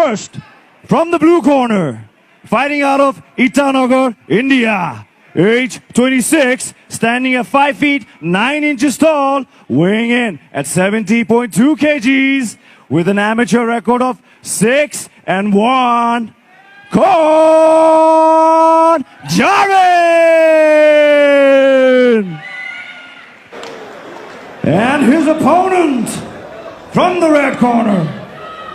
First, from the blue corner, fighting out of Itanagar, India. Age 26, standing at 5 feet 9 inches tall, weighing in at 70.2 kgs, with an amateur record of 6-1. Kon Jarvin! And his opponent from the red corner,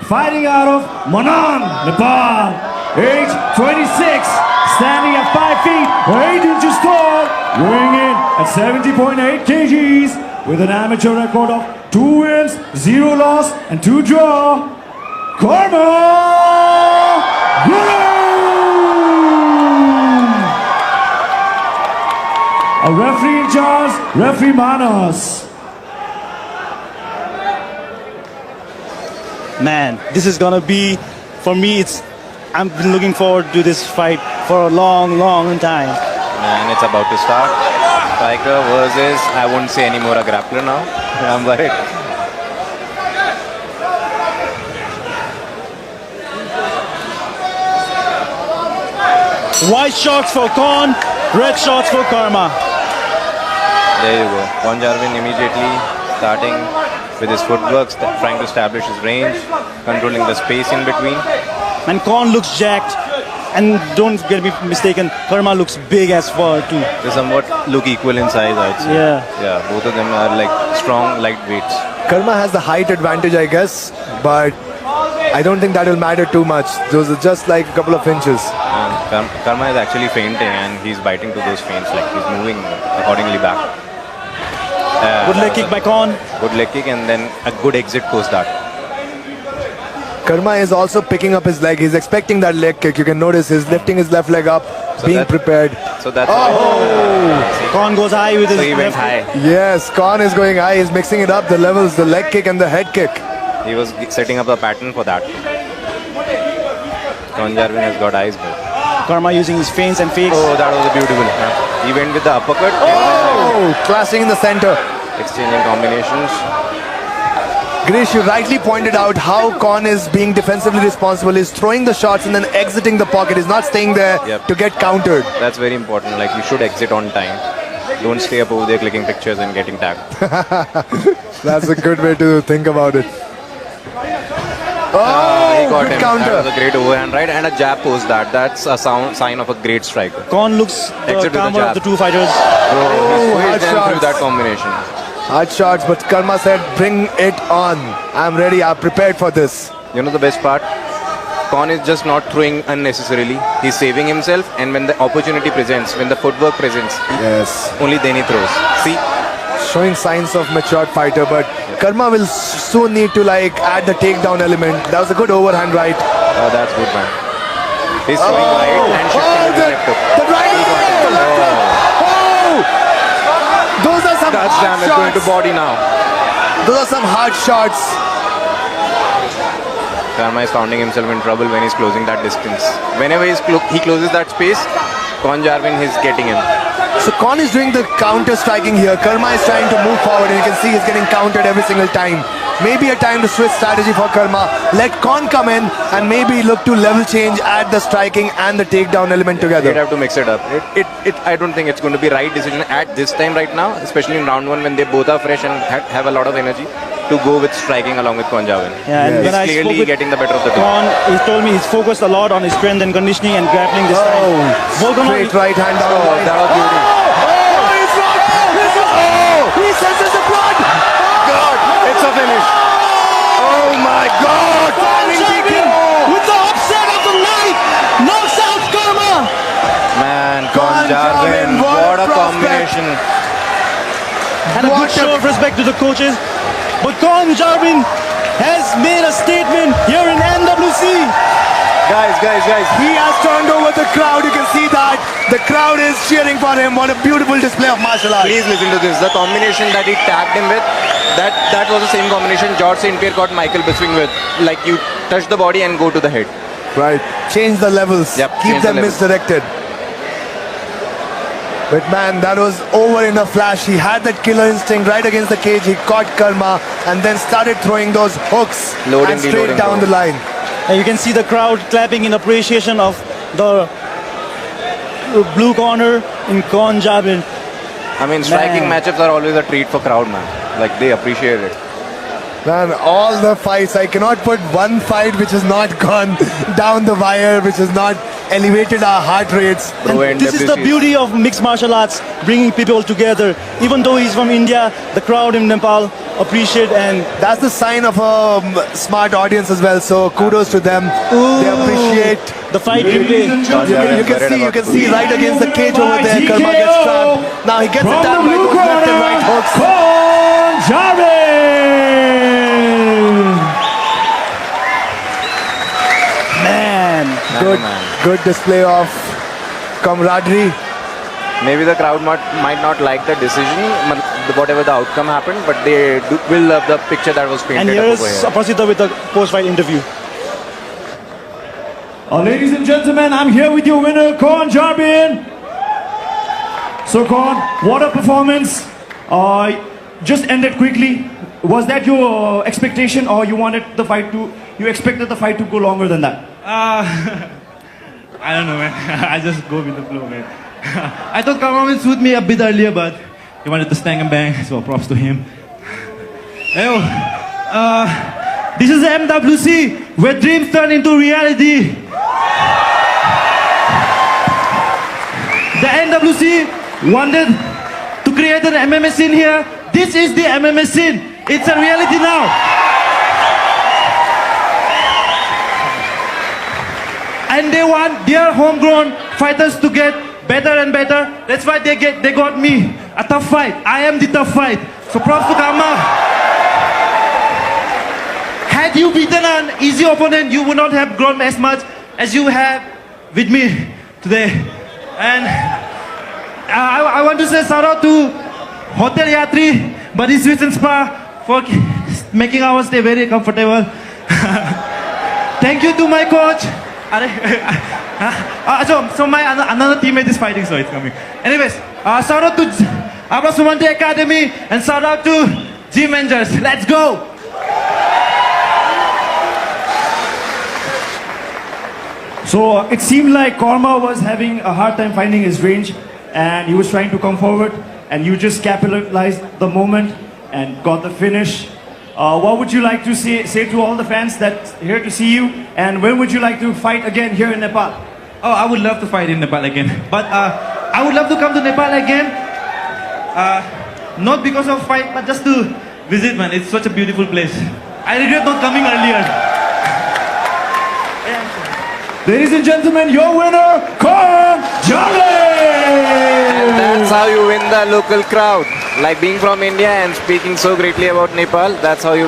fighting out of Manan, Nepal, age 26, standing at 5 feet 8 inches tall, weighing in at 70.8 kgs, with an amateur record of 2 wins, 0 loss, and 2 draw, Karma Guru! A referee in charge, referee Manas. Man, this is gonna be, for me, I've been looking forward to this fight for a long, long time. Man, it's about to start. Striker versus, I won't say anymore a grappler now. I'm worried. White shots for Kon, red shots for Karma. There you go. Kon Jarvin immediately starting with his footwork, trying to establish his range, controlling the space in between. And Kon looks jacked. And don't get me mistaken, Karma looks big as far too. They somewhat look equal in size, I'd say. Yeah. Yeah, both of them are like strong lightweights. Karma has the height advantage, I guess, but I don't think that will matter too much. Those are just like a couple of inches. And Karma is actually feinting and he's biting to those feints, like he's moving accordingly back. Good leg kick by Kon. Good leg kick and then a good exit post that. Karma is also picking up his leg. He's expecting that leg kick. You can notice he's lifting his left leg up, So being prepared. So that's Kon goes high with his so he went left. high. Yes, Kon is going high. He's mixing it up, the levels, the leg kick and the head kick. He was setting up the pattern for that. Kon Jarvin has got eyes, bro. Karma using his feints and fakes. Oh, that was beautiful. He went with the uppercut. Oh, clashing in the center. Exchanging combinations. Girish, you rightly pointed out how Kon is being defensively responsible. He's throwing the shots and then exiting the pocket. He's not staying there to get countered. That's very important. Like, you should exit on time. Don't stay up over there clicking pictures and getting tagged. That's a good way to think about it. He Oh, got good him. counter. That was a great overhand right and a jab post that. That's a sign of a great striker. Kon looks the Exit with the calmer of jab. the two fighters. He hard squeezed them through shots. that combination. Hard shots, but Karma said, bring it on. I'm ready. I'm prepared for this. You know the best part? Kon is just not throwing unnecessarily. He's saving himself, and when the opportunity presents, when the footwork presents, Yes. only then he throws. See? Showing signs of matured fighter, but Karma will soon need to like add the takedown element. That was a good overhand right. Oh, that's good, man. He's throwing right and shifting to the left hook. the right He got hook, him. the left hook. Oh! Those are some That's hard damage going to shots. body now. Those are some hard shots. Karma is finding himself in trouble when he's closing that distance. Whenever he closes that space, Kon Jarvin is getting him. So Kon is doing the counter striking here. Karma is trying to move forward and you can see he's getting countered every single time. Maybe a time to switch strategy for Karma. Let Kon come in and maybe look to level change, add the striking and the takedown element They'd together. have to mix it up. I don't think it's going to be right decision at this time right now, especially in round one when they both are fresh and have a lot of energy, to go with striking along with Kon Jarvin. Yeah, and Yes. when I He's spoke clearly with getting the better of the two. Kon, he told me he's focused a lot on his strength and conditioning and grappling this time. Oh, Volkanov- straight right hand down. Oh, that was beautiful. He's not! He's not! Oh! He senses the blood! God, it's a finish. Oh my God! With the upset of the night, knocks out Karma. Man, Kon Kon Jarvin, Jarvin, what what a a combination. And a good show of respect to the coaches. But Kon Jarvin has made a statement here in NWC. Guys, he has turned over the crowd. You can see that. The crowd is cheering for him. What a beautiful display of martial arts. Please listen to this. The combination that he tagged him with, that was the same combination George St. Pierre caught Michael Bisping with. Like, you touch the body and go to the head. Right. Change the levels. Yep, Keep change the them levels. misdirected. But man, that was over in a flash. He had that killer instinct right against the cage. He caught Karma and then started throwing those hooks Loading, and straight deloading, down bro. the line. And you can see the crowd clapping in appreciation of the blue corner in Kon Jabin. I mean, striking Man. matchups are always a treat for crowd, man. Like, they appreciate it. Man, all the fights, I cannot put one fight which has not gone down the wire, which has not elevated our heart rates. Bro, And this is the NWC beauty of mixed martial arts, bringing people together. Even though he's from India, the crowd in Nepal appreciate, and That's the sign of a smart audience as well. So kudos to them. They appreciate. the fight replay. You can see right against the cage over there. Karma gets trapped. Now he gets From attacked the by blue those left and corner, right hooks. Kon Jabin. Man, Good display of camaraderie. Maybe the crowd might not like the decision, whatever the outcome happened, but they will love the picture that was and painted here's up over here. Apasita with the post-fight interview. Ladies and gentlemen, I'm here with your winner, Kon Jabin. So, Kon, what a performance. Just ended quickly. Was that your expectation, or you expected the fight to go longer than that? I don't know, man. I just go with the flow, man. I thought Karma will shoot me a bit earlier, but he wanted to stank and bang, so props to him. Hey, this is the MWC, where dreams turn into reality. The NWC wanted to create an MMA scene here. This is the MMA scene. It's a reality now. And they want their homegrown fighters to get better and better. That's why they got me. A tough fight. I am the tough fight. So props to Karma. Had you beaten an easy opponent, you would not have grown as much as you have with me today. And I want to say shout out to Hotel Yatri, Buddy Sweets and Spa for making our stay very comfortable. Thank you to my coach. So my another teammate is fighting, so it's coming. Anyways, shout out to Abra Sumante Academy and shout out to Gym Rangers. Let's go! So it seemed like Karma was having a hard time finding his range, and he was trying to come forward, and you just capitalized the moment and got the finish. What would you like to say to all the fans that's here to see you, and when would you like to fight again here in Nepal? Oh, I would love to fight in Nepal again. But I would love to come to Nepal again. Not because of fight, but just to visit, man. It's such a beautiful place. I regret not coming earlier. Ladies and gentlemen, your winner, Kon Jabin! That's how you win the local crowd. Like being from India and speaking so greatly about Nepal, that's how you